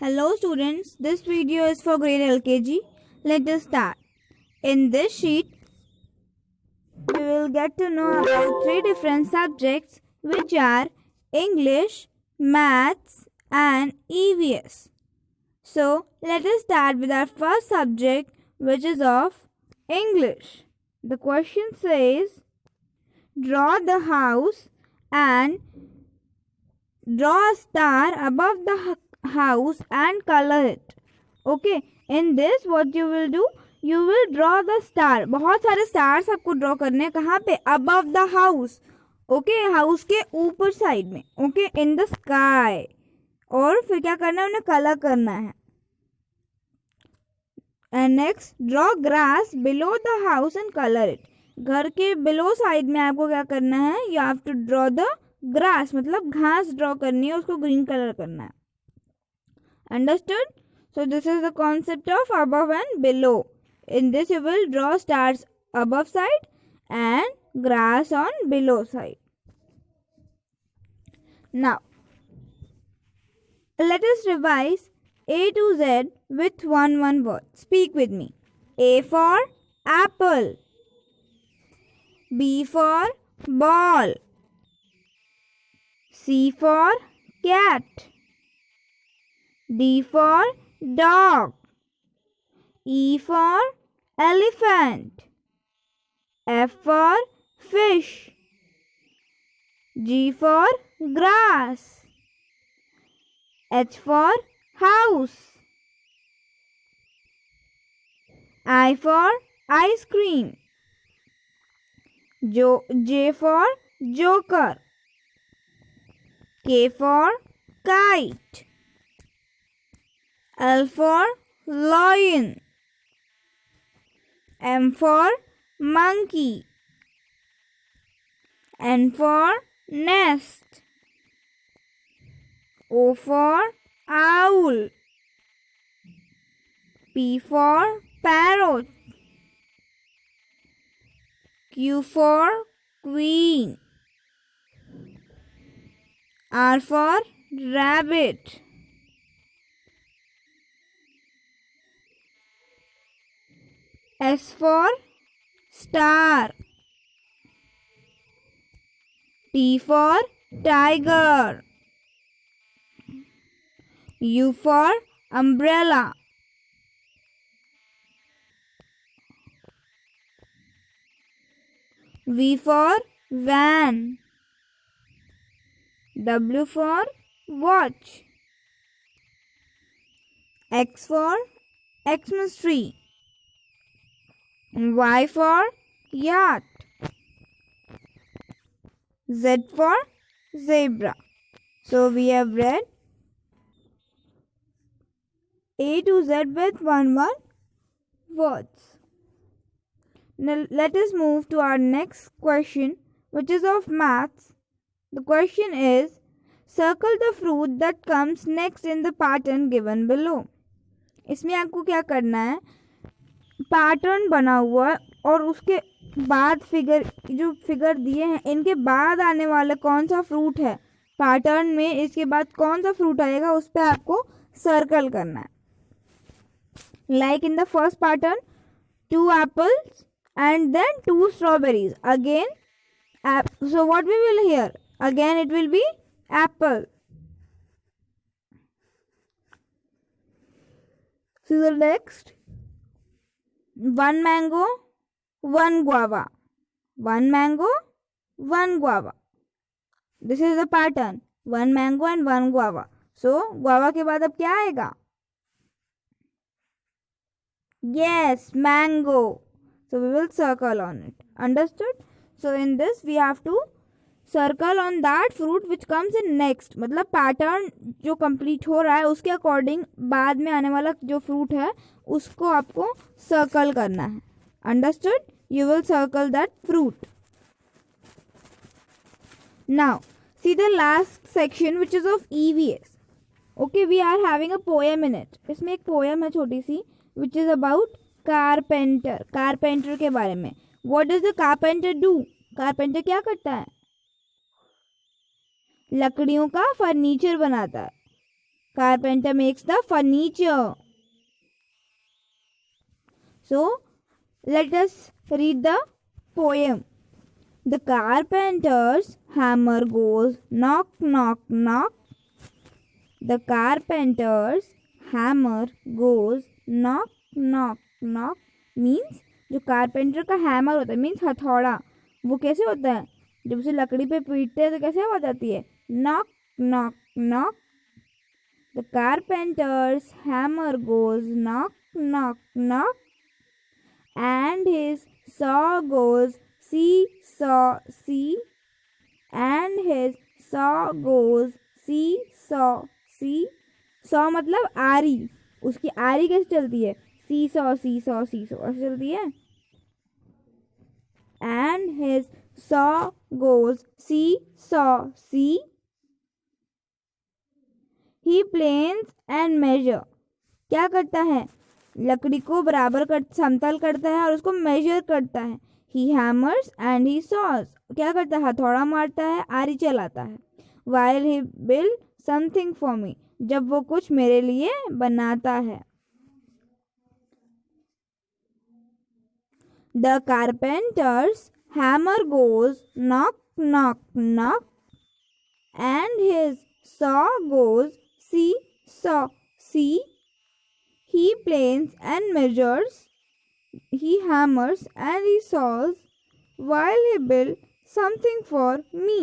Hello students, this video is for grade LKG. Let us start. In this sheet, we will get to know about three different subjects which are English, Maths and EVS. So, let us start with our first subject which is of English. The question says, draw the house and draw a star above the house and color it. Okay, in this what you will do, you will draw the star. बहुत सारे stars आपको draw करने हैं. कहाँ पे? Above the house. Okay, house के ऊपर side में. Okay, in the sky. और फिर क्या करना है, उन्हें कलर करना है. And next, draw grass below the house and color it. घर के below साइड में आपको क्या करना है, you have to draw the grass, मतलब घास ड्रॉ करनी है, उसको ग्रीन कलर करना है. Understood? So this is the concept of above and below. In this you will draw stars above side and grass on below side. Now let us revise A to Z with one word. Speak with me. A for apple, B for ball, C for cat, D for dog, E for elephant, F for fish, G for grass, H for house, I for ice cream, J for joker, K for kite, L for lion, M for monkey, N for nest, O for owl, P for parrot, Q for queen, R for rabbit, S for star, T for tiger, U for umbrella, V for van, W for watch, X for Xmas tree, Y for yacht, Z for zebra. So we have read A to Z with one words. Now let us move to our next question, which is of maths. The question is, circle the fruit that comes next in the pattern given below. इसमें आपको क्या करना है, pattern बना हुआ है और उसके बाद फिगर दिए हैं, इनके बाद आने वाला कौन सा फ्रूट है पैटर्न में, इसके बाद कौन सा फ्रूट आएगा उस पर आपको सर्कल करना है. Like in the first pattern, 2 apples and then 2 strawberries. Again, so what we will hear? Again it will be apple. So the next, 1 mango, 1 guava, 1 mango, 1 guava. This is the pattern, 1 mango and 1 guava. So guava के बाद अब क्या आएगा? Yes, mango. So we will circle on it. Understood? So in this we have to circle on that fruit which comes in next. मतलब pattern जो complete हो रहा है उसके अकॉर्डिंग बाद में आने वाला जो फ्रूट है उसको आपको सर्कल करना है. Understood? You will circle that fruit. Now see the last section which is of EVS. Okay, we are having a poem in it. इसमें एक poem है छोटी सी which is about carpenter. Carpenter के बारे में. What does the carpenter do? Carpenter क्या करता है? लकड़ियों का फर्नीचर बनाता है. Carpenter makes the furniture. So, let us read the poem. The carpenter's hammer goes knock, knock, knock. The carpenter's hammer goes knock, knock, knock. Means जो carpenter का hammer होता है मीन्स हथौड़ा, वो कैसे होता है, जब उसे लकड़ी पे पीटते हैं तो कैसे आवाज आती है, knock knock knock. The carpenter's hammer goes knock knock knock and his saw goes see saw see and his saw goes see saw see. saw मतलब आरी, उसकी आरी कैसे चलती है, सी सौ ऐसे चलती है. and his saw goes see saw see. he planes and measure. क्या करता है, लकड़ी को बराबर कर समतल करता है और उसको मेजर करता है. He hammers and he saws. क्या करता है, हथौड़ा मारता है, आरी चलाता है. While he build something for me. जब वो कुछ मेरे लिए बनाता है. The carpenter's hammer goes knock knock knock and his saw goes see saw see. He planes and measures, he hammers and he saws, while he builds something for me.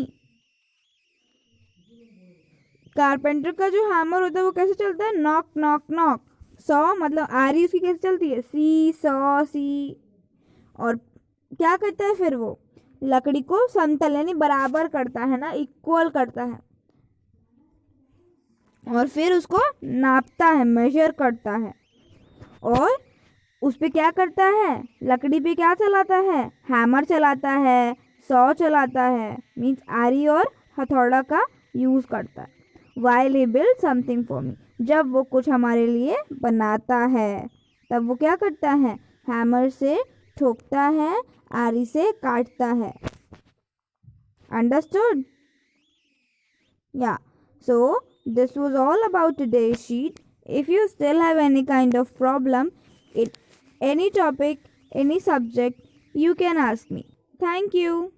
Carpenter का जो hammer होता है वो कैसे चलता है, knock knock knock. Saw मतलब आरी उसकी कैसे चलती है, सी सॉ सी. और क्या करता है फिर वो, लकड़ी को समतल यानी बराबर करता है ना, इक्वल करता है, और फिर उसको नापता है, मेजर करता है, और उस पे क्या करता है, लकड़ी पे क्या चलाता है, हैमर चलाता है, सॉ चलाता है, मीन्स आरी और हथौड़ा का यूज करता है. While he build something for me. जब वो कुछ हमारे लिए बनाता है तब वो क्या करता है, हैमर से ठोकता है, आरी से काटता है. अंडरस्टूड? या. सो this was all about today's sheet. If you still have any kind of problem in any topic, any subject, you can ask me. Thank you.